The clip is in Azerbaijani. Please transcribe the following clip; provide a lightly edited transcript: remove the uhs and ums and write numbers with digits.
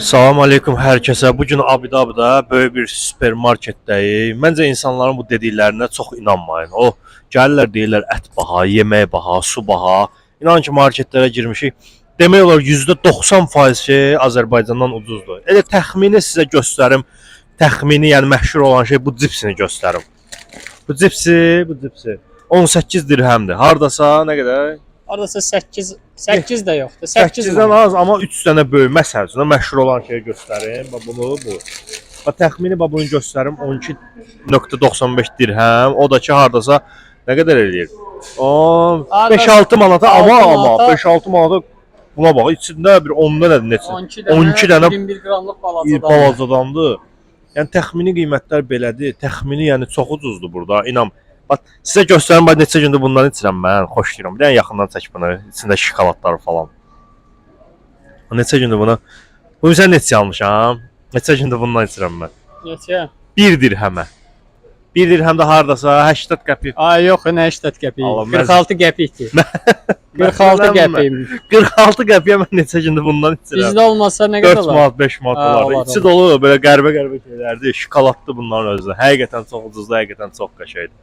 Salam aleykum hər kəsə. Bu gün Abu-Dabidə böyük bir supermarketdəyik. Məncə insanların bu dediklərinə çox inanmayın. O gəlirlər deyirlər ət baha, yemək baha, su baha. İnan ki marketlərə girmişik. Demək olar %90% şey Azərbaycandan ucuzdur. Elə təxmini sizə göstərim. Təxmini, yəni məşhur olan şey bu cipsini göstərim. Bu cipsi 18 dirhəmdir. Hardasa nə qədər? Hardasa 8 də yoxdur. 8 8-dən az, amma 3 dənə böyük. Məsəl üçün məşhur olan şeyi göstərim. Bax bunu bu. Bax təxmini bax bunu göstərim 12.95 dirhəm. O da ki hardasa nə qədər eləyir? 5-6 manata amma 5-6 manata buna bax içində bir 10 dənədir neçə? 12 dənə 21 qramlıq balacadan. balacadandır. Yəni təxmini qiymətlər belədir. Təxmini yəni çox ucuzdur burada. İnan. Bax sizə göstərim bax neçə gündür bundan içirəm mən. Xoşlayıram. Bir dənə yaxından çək bunu. İçində şokoladlar falan. Neçə gündür bunu? Bu sən neçə almışam? Neçə gündür bundan içirəm mən? Neçə? 1 dirhəmə. 1 dirhəm də hardasa 80 qəpik. Ay yox, nə 80 qəpik. Allah, 46 qəpikdir. 46 qəpik. 46 qəpiyə mən neçə gündür bundan içirəm? Bizdə olmasa nə 4 qədər olar? manat, 5 manat olar. olar, İçi dolu belə qəribə şeylərdir. Şokoladlı bunların özü. Həqiqətən çox ucuzdur, həqiqətən çox qəşəngdir.